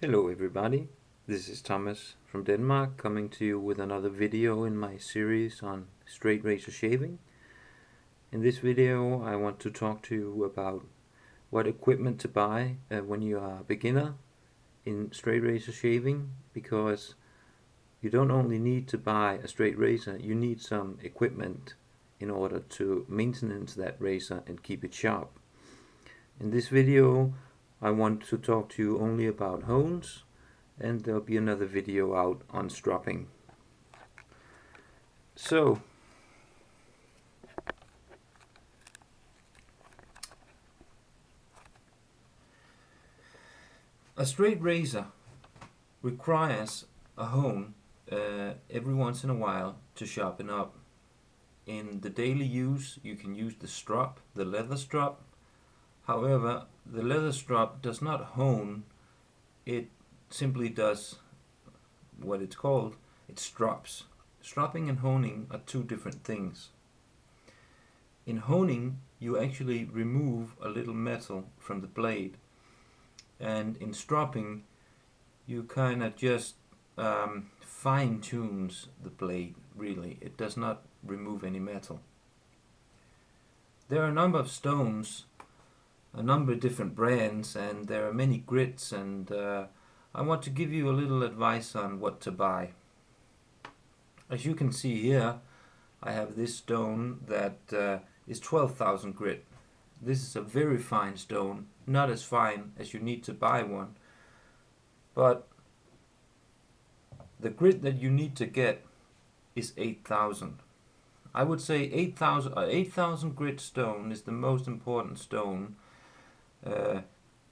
Hello everybody, this is Thomas from Denmark coming to you with another video in my series on straight razor shaving. In this video I want to talk to you about what equipment to buy when you are a beginner in straight razor shaving, because you don't only need to buy a straight razor, you need some equipment in order to maintenance that razor and keep it sharp. In this video I want to talk to you only about hones, and there'll be another video out on stropping. So, a straight razor requires a hone every once in a while to sharpen up. In the daily use you can use the strop, the leather strop. However, the leather strop does not hone, it simply does what it's called, it strops. Stropping and honing are two different things. In honing you actually remove a little metal from the blade, and in stropping you kind of just fine tunes the blade, really. It does not remove any metal. There are a number of stones, a number of different brands, and there are many grits, and I want to give you a little advice on what to buy. As you can see here, I have this stone that is 12,000 grit. This is a very fine stone, not as fine as you need to buy one, but the grit that you need to get is 8,000. I would say 8,000 grit stone is the most important stone.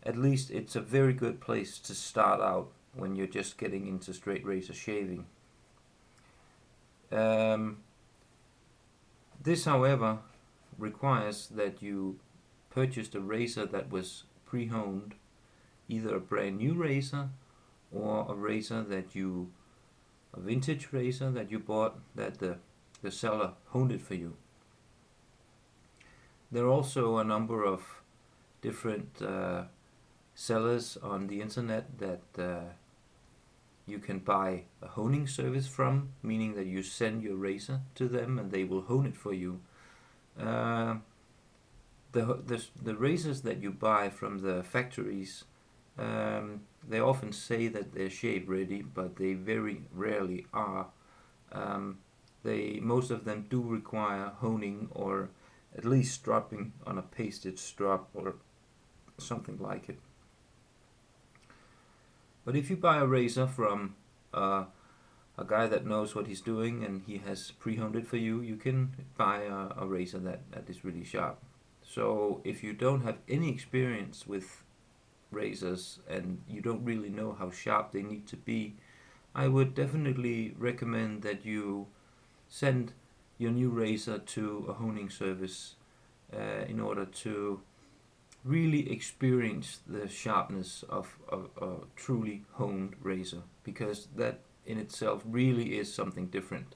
At least it's a very good place to start out when you're just getting into straight razor shaving. This, however, requires that you purchased a razor that was pre-honed, either a brand new razor or a razor that a vintage razor that you bought that the seller honed it for you. There are also a number of different sellers on the internet that you can buy a honing service from, meaning that you send your razor to them and they will hone it for you. The razors that you buy from the factories, they often say that they're shave ready, but they very rarely are. Most of them do require honing, or at least stropping on a pasted strop or something like it. But if you buy a razor from a guy that knows what he's doing and he has pre-honed it for you, you can buy a razor that is really sharp. So if you don't have any experience with razors and you don't really know how sharp they need to be, I would definitely recommend that you send your new razor to a honing service in order to really experience the sharpness of a truly honed razor, because that in itself really is something different.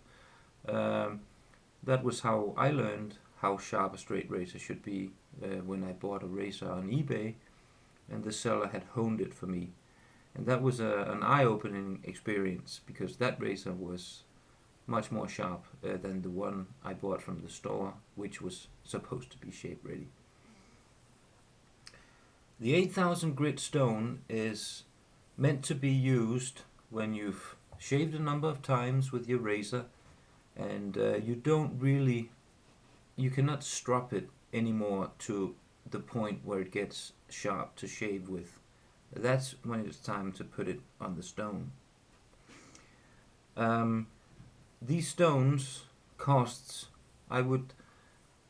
That was how I learned how sharp a straight razor should be when I bought a razor on eBay and the seller had honed it for me, and that was an eye-opening experience, because that razor was much more sharp than the one I bought from the store, which was supposed to be shave ready. The 8,000 grit stone is meant to be used when you've shaved a number of times with your razor and you cannot strop it anymore to the point where it gets sharp to shave with. That's when it's time to put it on the stone. These stones costs, I would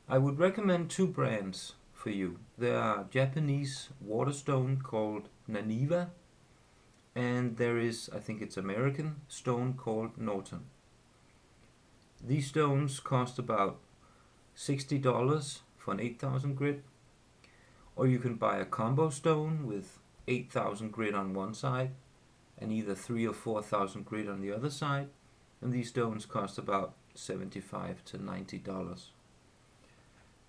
recommend two brands for you. There are Japanese water stone called Naniwa, and there is, I think it's American stone called Norton. These stones cost about $60 for an 8,000 grit, or you can buy a combostone with 8,000 grit on one side and either 3,000 or 4,000 grit on the other side, and these stones cost about $75 to $90.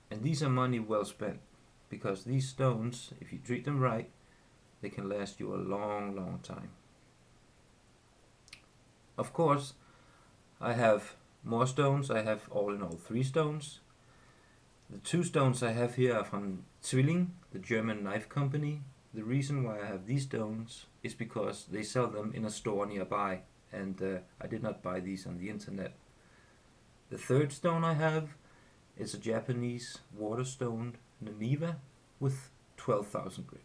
And these are money well spent, because these stones, if you treat them right, they can last you a long time. Of course, I have more stones. I have all in all 3 stones. The 2 stones I have here are from Zwilling, the German knife company. The reason why I have these stones is because they sell them in a store nearby, and I did not buy these on the internet. The 3rd stone I have is a Japanese water stone Naniwa with 12,000 grit.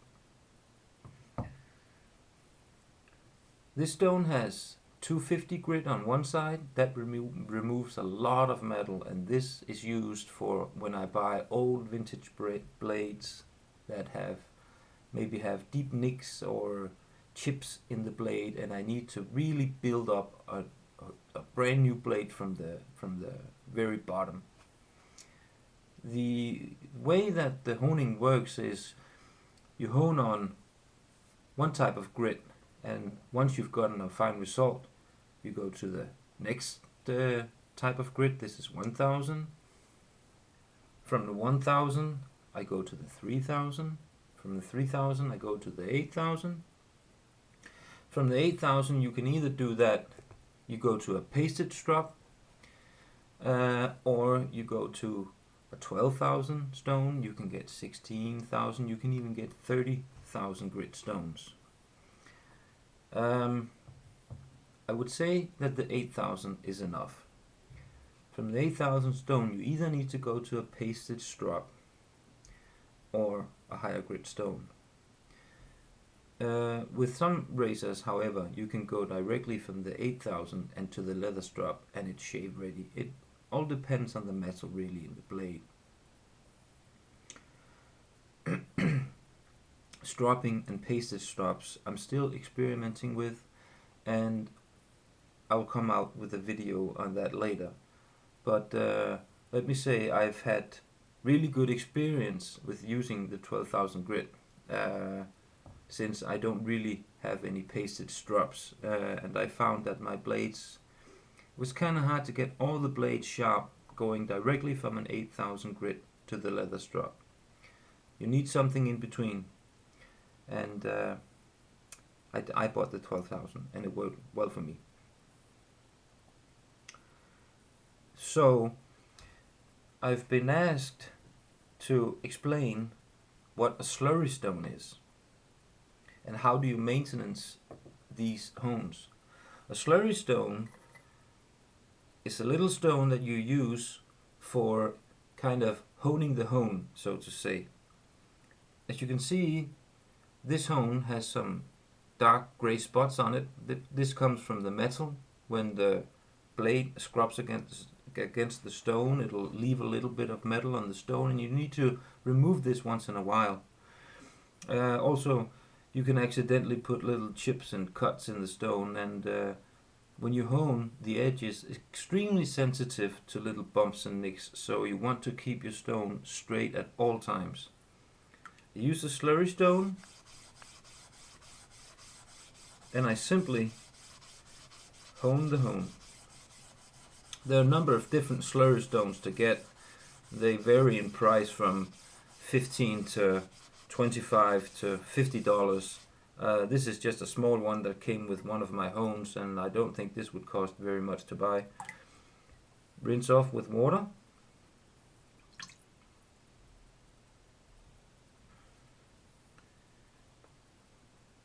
This stone has 250 grit on one side. That removes a lot of metal, and this is used for when I buy old vintage blades that maybe have deep nicks or chips in the blade, and I need to really build up a brand new blade from the very bottom. The way that the honing works is you hone on one type of grit, and once you've gotten a fine result, you go to the next type of grit. This is 1000. From the 1000 I go to the 3000. From the 3000 I go to the 8000. From the 8000 you can either do that, you go to a pasted strop, or you go to a 12,000 stone. You can get 16,000, you can even get 30,000 grit stones. I would say that the 8000 is enough. From the 8000 stone you either need to go to a pasted strop or a higher grit stone. With some razors, however, you can go directly from the 8000 and to the leather strop, and it's shave ready. It all depends on the metal really in the blade. Stropping and pasted strops I'm still experimenting with, and I'll come out with a video on that later. But let me say I've had really good experience with using the 12,000 grit, since I don't really have any pasted strops, and I found that my blades, it was kind of hard to get all the blades sharp going directly from an 8000 grit to the leather strop. You need something in between, and I bought the 12,000 and it worked well for me. So I've been asked to explain what a slurry stone is and how do you maintenance these hones. A slurry stone is a little stone that you use for kind of honing the hone, so to say. As you can see, this hone has some dark gray spots on it. This comes from the metal. When the blade scrubs against the stone, it'll leave a little bit of metal on the stone, and you need to remove this once in a while. Also, you can accidentally put little chips and cuts in the stone, and when you hone, the edge is extremely sensitive to little bumps and nicks, so you want to keep your stone straight at all times. I use a slurry stone, and I simply hone the hone. There are a number of different slurry stones to get. They vary in price from $15 to $25 to $50. This is just a small one that came with one of my hones, and I don't think this would cost very much to buy. Rinse off with water.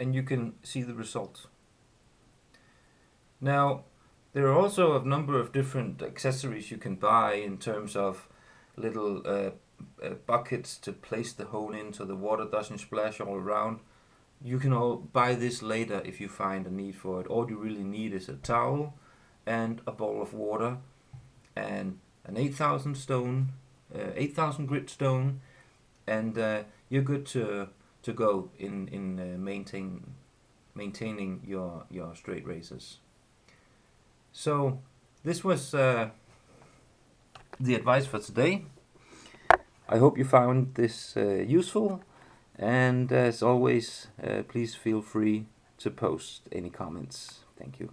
And you can see the results. Now, there are also a number of different accessories you can buy in terms of little buckets to place the hone in so the water doesn't splash all around. You can all buy this later if you find a need for it. All you really need is a towel and a bowl of water and an 8,000 stone, 8,000 grit stone, and you're good to go in maintaining your straight razors. So this was the advice for today. I hope you found this useful, and as always, please feel free to post any comments. Thank you.